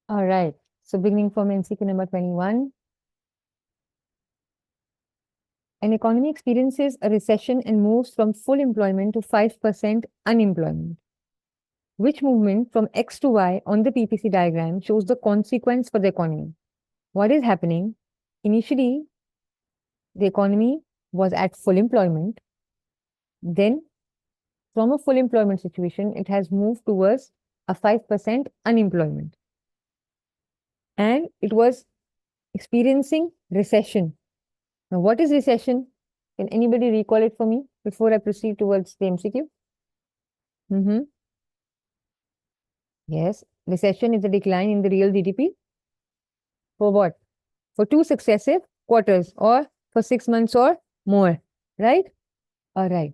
All right. So beginning from MCQ number 21. An economy experiences a recession and moves from full employment to 5% unemployment. Which movement from X to Y on the PPC diagram shows the consequence for the economy? What is happening? Initially, the economy was at full employment. Then, from a full employment situation, it has moved towards a 5% unemployment. And it was experiencing recession. Now, what is recession? Can anybody recall it for me before I proceed towards the MCQ? Yes, recession is a decline in the real GDP. For what? For 2 successive quarters or for 6 months or more, right? All right.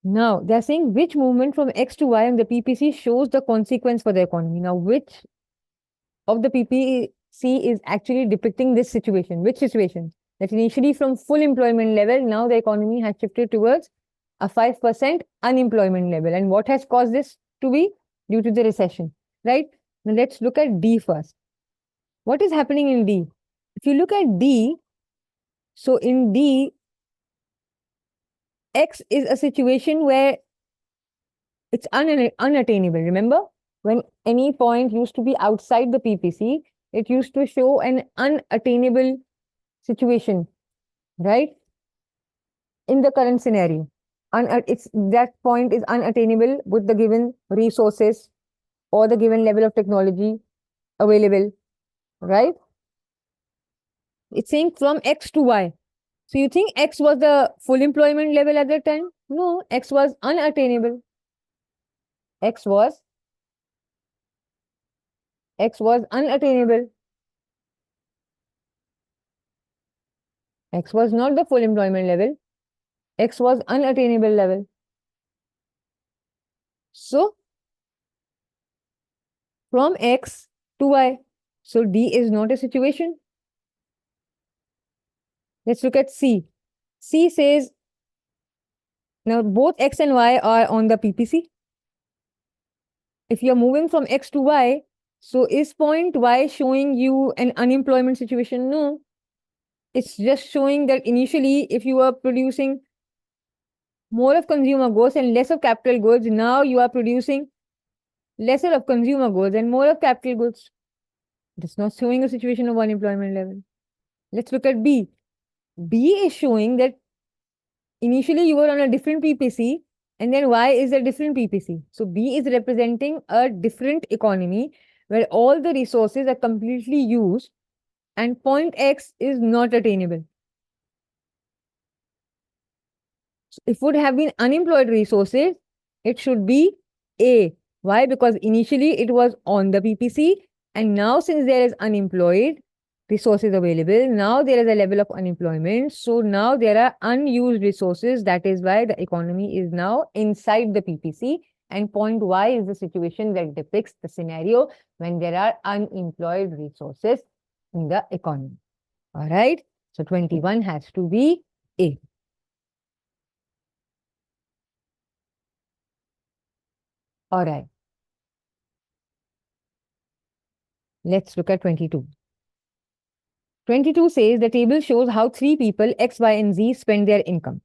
Now, they're saying which movement from X to Y on the PPC shows the consequence for the economy. Now, which of the PPC is actually depicting this situation? Which situation? That initially from full employment level, now the economy has shifted towards a 5% unemployment level. And what has caused this to be? Due to the recession, right? Now, let's look at D first. What is happening in D? If you look at D, so in D, X is a situation where it's unattainable. Remember, when any point used to be outside the PPC, it used to show an unattainable situation, right? In the current scenario, that point is unattainable with the given resources or the given level of technology available, right? It's saying from X to Y. So you think X was the full employment level at that time? No, X was unattainable. X was unattainable. X was not the full employment level. X was unattainable level. So from X to Y. So D is not a situation. Let's look at C. C says, now both X and Y are on the PPC. If you're moving from X to Y, so is point Y showing you an unemployment situation? No. It's just showing that initially, if you were producing more of consumer goods and less of capital goods, now you are producing lesser of consumer goods and more of capital goods. It's not showing a situation of unemployment level. Let's look at B. B is showing that initially you were on a different PPC and then Y is a different PPC. So B is representing a different economy where all the resources are completely used and point X is not attainable. So if it would have been unemployed resources, it should be A. Why? Because initially it was on the PPC and now since there is unemployed resources available, now there is a level of unemployment. So now there are unused resources. That is why the economy is now inside the PPC. And point Y is the situation that depicts the scenario when there are unemployed resources in the economy. All right. So 21 has to be A. All right. Let's look at 22. 22 says the table shows how 3 people, X, Y, and Z, spend their income.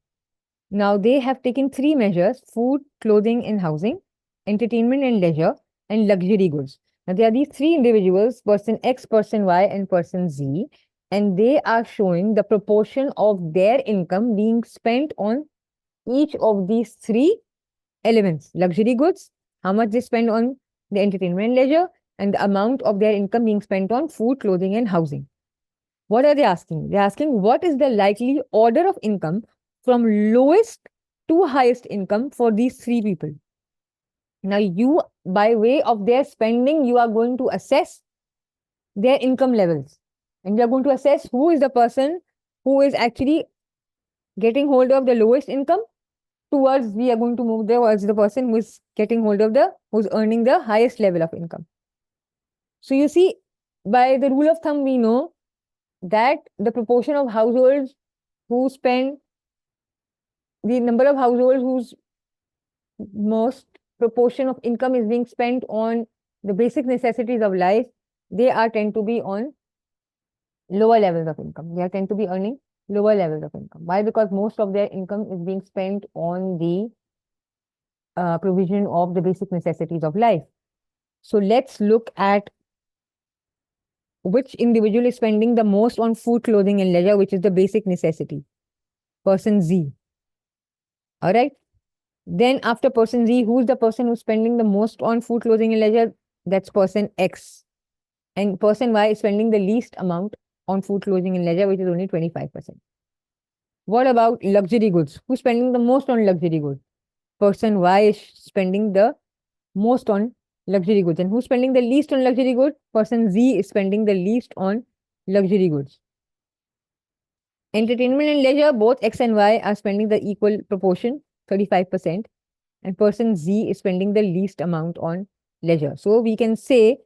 Now they have taken 3 measures: food, clothing, and housing, entertainment and leisure, and luxury goods. Now there are these 3 individuals, person X, person Y, and person Z, and they are showing the proportion of their income being spent on each of these 3 elements: luxury goods, how much they spend on the entertainment and leisure, and the amount of their income being spent on food, clothing, and housing. What are they asking? They're asking what is the likely order of income from lowest to highest income for these 3 people. Now, you, by way of their spending, you are going to assess their income levels. And you are going to assess who is the person who is actually getting hold of the lowest income towards, we are going to move towards the person who is getting hold of who's earning the highest level of income. So you see, by the rule of thumb, we know that the proportion of households who spend, the number of households whose most proportion of income is being spent on the basic necessities of life they are tend to be on lower levels of income. They are tend to be earning lower levels of income. Why? Because most of their income is being spent on the provision of the basic necessities of life. So let's look at which individual is spending the most on food, clothing, and leisure, which is the basic necessity. Person Z. All right. Then after person Z, who's the person who's spending the most on food, clothing, and leisure? That's person X. And person Y is spending the least amount on food, clothing, and leisure, which is only 25%. What about luxury goods? Who's spending the most on luxury goods? Person Y is spending the most on luxury goods. And who's spending the least on luxury goods? Person Z is spending the least on luxury goods. Entertainment and leisure, both X and Y are spending the equal proportion, 35%. And person Z is spending the least amount on leisure. So we can say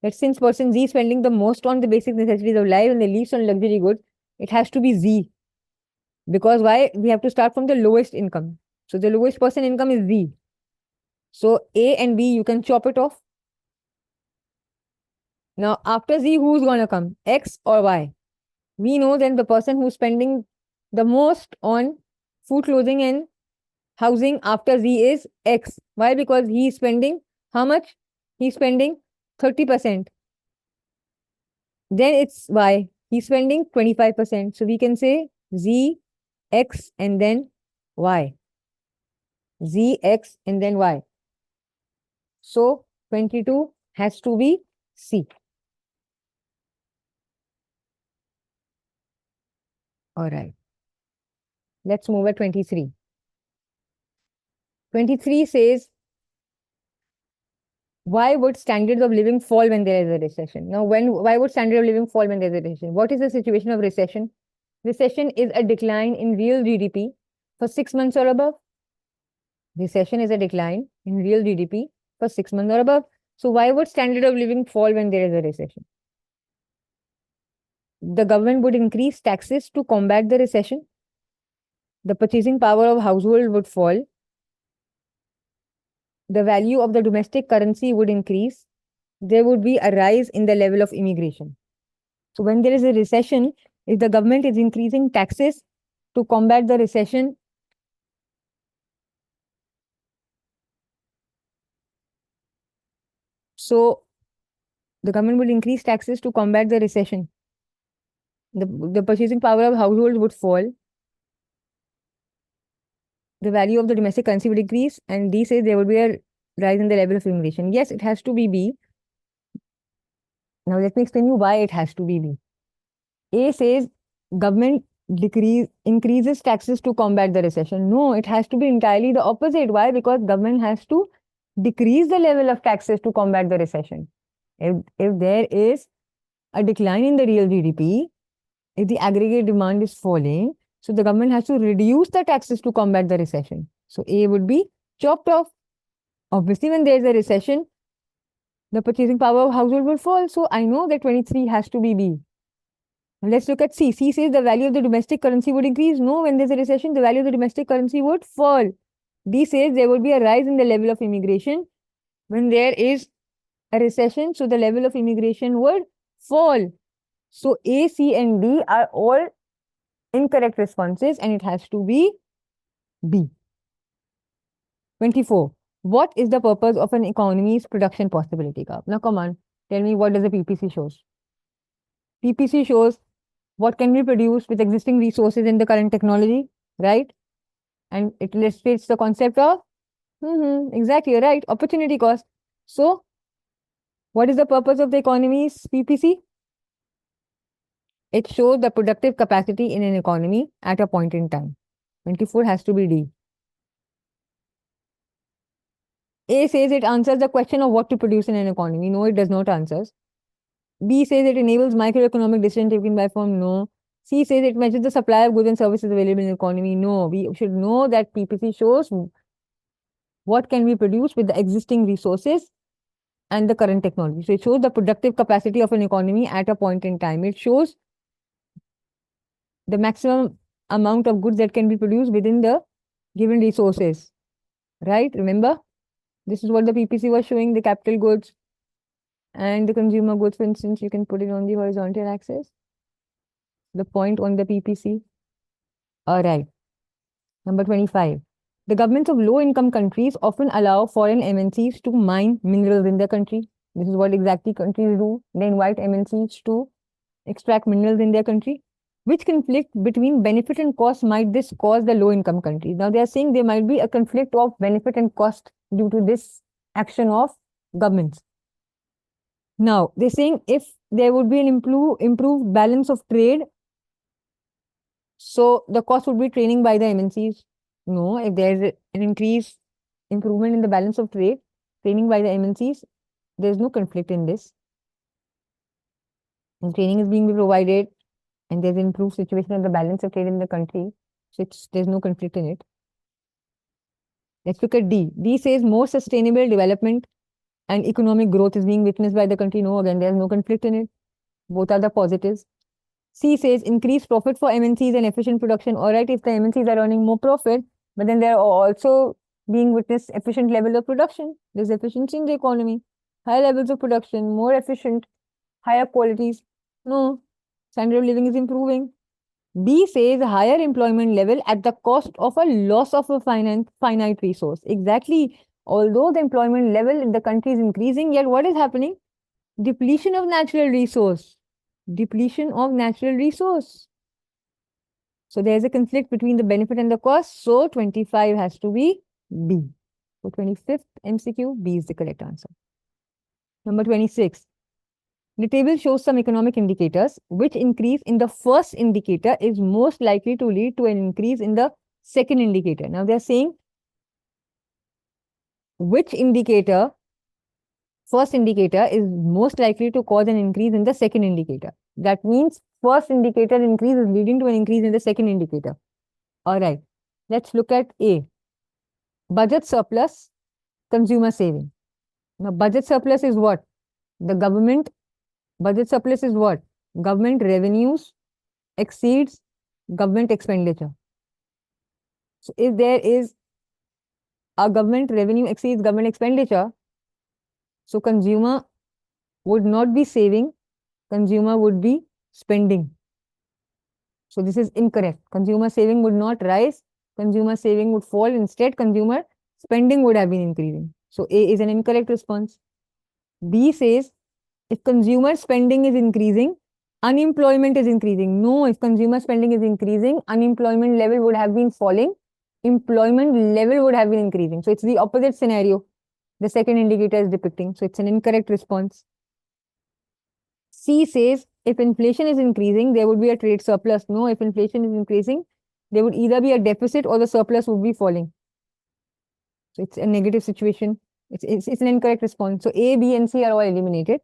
that since person Z is spending the most on the basic necessities of life and the least on luxury goods, it has to be Z. Because why? We have to start from the lowest income. So the lowest person income is Z. So A and B, you can chop it off. Now after Z, who's going to come? X or Y? We know then the person who's spending the most on food, clothing, and housing after Z is X. Why? Because he is spending how much? He's spending 30%. Then it's Y. He's spending 25%. So we can say Z, X, and then Y. Z, X, and then Y. So 22 has to be C. All right. Let's move at 23. 23 says, why would standards of living fall when there is a recession? Now, why would standard of living fall when there is a recession? What is the situation of recession? Recession is a decline in real GDP for 6 months or above. Recession is a decline in real GDP for 6 months or above. So why would standard of living fall when there is a recession? The government would increase taxes to combat the recession. The purchasing power of household would fall. The value of the domestic currency would increase. There would be a rise in the level of immigration. So when there is a recession, if the government is increasing taxes to combat the recession, so the government would increase taxes to combat the recession. The purchasing power of households would fall. The value of the domestic currency would increase, and D says there would be a rise in the level of immigration. Yes, it has to be B. Now let me explain you why it has to be B. A says government increases taxes to combat the recession. No, it has to be entirely the opposite. Why? Because government has to decrease the level of taxes to combat the recession. If there is a decline in the real GDP, if the aggregate demand is falling, so the government has to reduce the taxes to combat the recession. So A would be chopped off. Obviously, when there is a recession, the purchasing power of household will fall. So I know that 23 has to be B. Let's look at C. C says the value of the domestic currency would increase. No, when there's a recession, the value of the domestic currency would fall. D says there would be a rise in the level of immigration. When there is a recession, so the level of immigration would fall. So A, C, and D are all incorrect responses, and it has to be B. 24. What is the purpose of an economy's production possibility curve? Now, come on, tell me, what does the PPC shows? PPC shows what can be produced with existing resources in the current technology, right? And it illustrates the concept of, exactly, right, opportunity cost. So, what is the purpose of the economy's PPC? It shows the productive capacity in an economy at a point in time. 24 has to be D. A says it answers the question of what to produce in an economy. No, it does not answer. B says it enables microeconomic decision taking by firm. No. C says it measures the supply of goods and services available in the economy. No. We should know that PPC shows what can be produced with the existing resources and the current technology. So it shows the productive capacity of an economy at a point in time. It shows the maximum amount of goods that can be produced within the given resources. Right? Remember? This is what the PPC was showing, the capital goods. And the consumer goods, for instance, you can put it on the horizontal axis, the point on the PPC. All right. Number 25. The governments of low-income countries often allow foreign MNCs to mine minerals in their country. This is what exactly countries do. They invite MNCs to extract minerals in their country. Which conflict between benefit and cost might this cause the low-income countries? Now, they are saying there might be a conflict of benefit and cost due to this action of governments. Now, they're saying if there would be an improved balance of trade, so the cost would be training by the MNCs. No, if there's an improvement in the balance of trade, training by the MNCs, there's no conflict in this. And training is being provided, and there's an improved situation of the balance of trade in the country. So there's no conflict in it. Let's look at D. D says more sustainable development and economic growth is being witnessed by the country. No, again, there's no conflict in it. Both are the positives. C says increased profit for MNCs and efficient production. All right, if the MNCs are earning more profit, but then they're also being witnessed efficient level of production. There's efficiency in the economy, high levels of production, more efficient, higher qualities. No, standard of living is improving. B says higher employment level at the cost of a loss of a finite resource. Exactly. Although the employment level in the country is increasing, yet what is happening? Depletion of natural resource. Depletion of natural resource. So there's a conflict between the benefit and the cost. So 25 has to be B. So 25th MCQ, B is the correct answer. Number 26. The table shows some economic indicators. Which increase in the first indicator is most likely to lead to an increase in the second indicator? Now they're saying which indicator, first indicator, is most likely to cause an increase in the second indicator. That means first indicator increase is leading to an increase in the second indicator. All right. Let's look at A. Budget surplus, consumer saving. Now, budget surplus is what? The government, budget surplus is what? Government revenues exceeds government expenditure. So, if there is a government revenue exceeds government expenditure, so consumer would not be saving, consumer would be spending. So this is incorrect. Consumer saving would not rise, consumer saving would fall. Instead, consumer spending would have been increasing. So A is an incorrect response. B says if consumer spending is increasing, unemployment is increasing. No, if consumer spending is increasing, unemployment level would have been falling, employment level would have been increasing. So it's the opposite scenario the second indicator is depicting. So it's an incorrect response. C says if inflation is increasing, there would be a trade surplus. No, if inflation is increasing, there would either be a deficit or the surplus would be falling. So it's a negative situation. It's an incorrect response. So A, B, and C are all eliminated.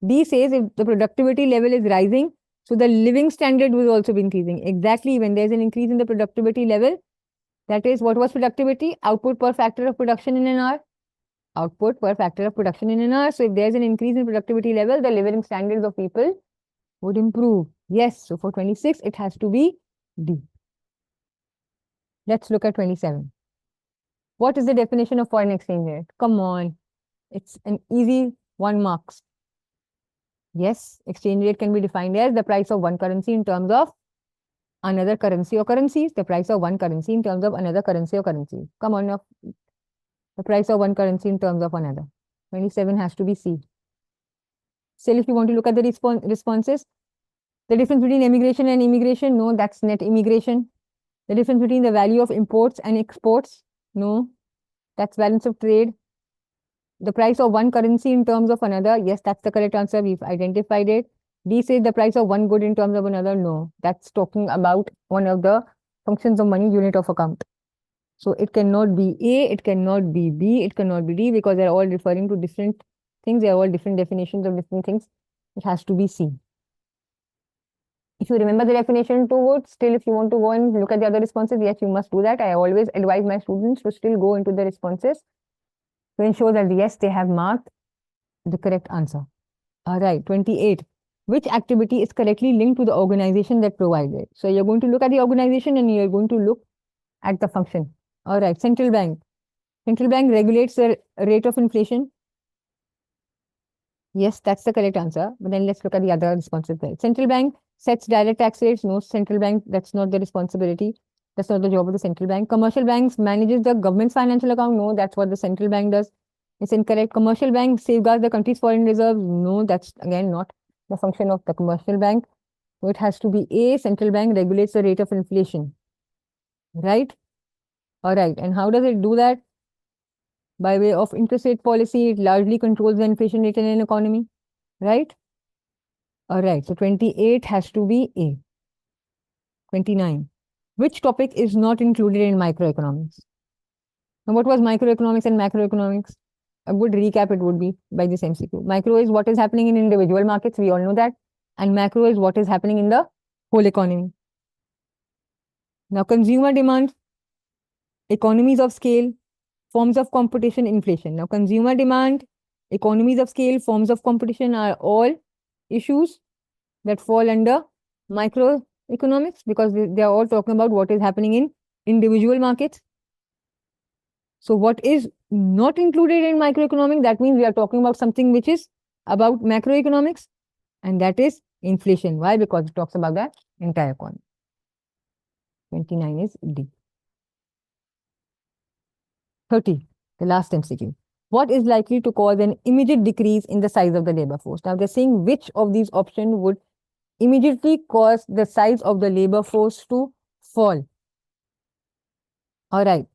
D says if the productivity level is rising, so the living standard will also be increasing. Exactly, when there's an increase in the productivity level, that is, what was productivity? Output per factor of production in an hour. Output per factor of production in an hour. So if there's an increase in productivity level, the living standards of people would improve. Yes, so for 26, it has to be D. Let's look at 27. What is the definition of foreign exchange rate? Come on, it's an easy 1 marks. Yes, exchange rate can be defined as the price of one currency in terms of another currency or currencies. The price of one currency in terms of another currency or currency. Come on now. The price of one currency in terms of another. 27 has to be C. Still, if you want to look at the responses, the difference between emigration and immigration, no, that's net immigration. The difference between the value of imports and exports, no, that's balance of trade. The price of one currency in terms of another, yes, that's the correct answer. We've identified it. D says the price of one good in terms of another, no, that's talking about one of the functions of money, unit of account. So it cannot be A, it cannot be B, it cannot be D, because they're all referring to different things. They're all different definitions of different things. It has to be C. If you remember the definition too good, still if you want to go and look at the other responses, yes, you must do that. I always advise my students to still go into the responses to ensure that yes, they have marked the correct answer. All right, 28. Which activity is correctly linked to the organization that provides it? So you're going to look at the organization and you're going to look at the function. All right, central bank. Central bank regulates the rate of inflation. Yes, that's the correct answer. But then let's look at the other responsibility. Central bank sets direct tax rates. No, central bank, that's not the responsibility. That's not the job of the central bank. Commercial banks manages the government's financial account. No, that's what the central bank does. It's incorrect. Commercial bank safeguards the country's foreign reserves. No, that's again not the function of the commercial bank. So it has to be A, central bank regulates the rate of inflation. Right? All right. And how does it do that? By way of interest rate policy, it largely controls the inflation rate in an economy. Right? All right. So 28 has to be A. 29. Which topic is not included in microeconomics? Now, what was microeconomics and macroeconomics? A good recap it would be by this MCQ. Micro is what is happening in individual markets. We all know that. And macro is what is happening in the whole economy. Now, consumer demand, economies of scale, forms of competition, inflation. Now, consumer demand, economies of scale, forms of competition are all issues that fall under microeconomics because they are all talking about what is happening in individual markets. So what is not included in microeconomics, that means we are talking about something which is about macroeconomics, and that is inflation. Why? Because it talks about the entire economy. 29 is D. 30, the last MCQ. What is likely to cause an immediate decrease in the size of the labor force? Now they're saying which of these options would immediately cause the size of the labor force to fall. All right.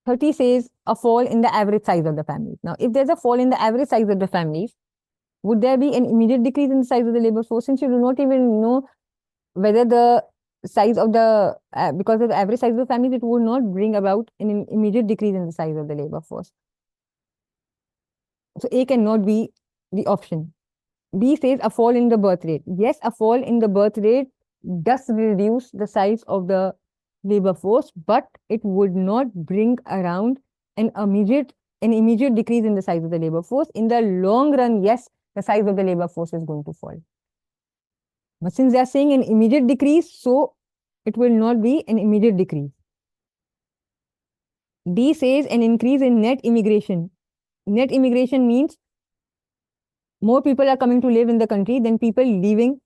30 says a fall in the average size of the families. Now, if there's a fall in the average size of the families, would there be an immediate decrease in the size of the labor force? Since you do not even know whether the size of the, because of the average size of the families, it would not bring about an immediate decrease in the size of the labor force. So A cannot be the option. B says a fall in the birth rate. Yes, a fall in the birth rate does reduce the size of the labor force, but it would not bring around an immediate decrease in the size of the labor force. In the long run, yes, the size of the labor force is going to fall. But since they are saying an immediate decrease, so it will not be an immediate decrease. D says an increase in net immigration. Net immigration means more people are coming to live in the country than people leaving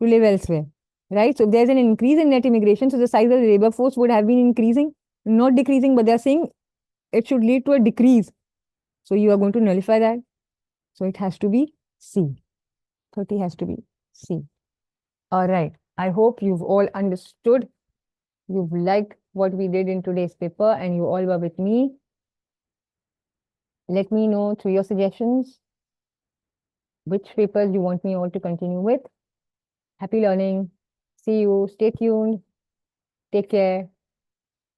to live elsewhere, right? So if there's an increase in net immigration, so the size of the labor force would have been increasing, not decreasing, but they're saying it should lead to a decrease. So you are going to nullify that. So it has to be C. 30 has to be C. All right. I hope you've all understood. You've liked what we did in today's paper and you all were with me. Let me know through your suggestions which papers you want me all to continue with. Happy learning. See you. Stay tuned. Take care.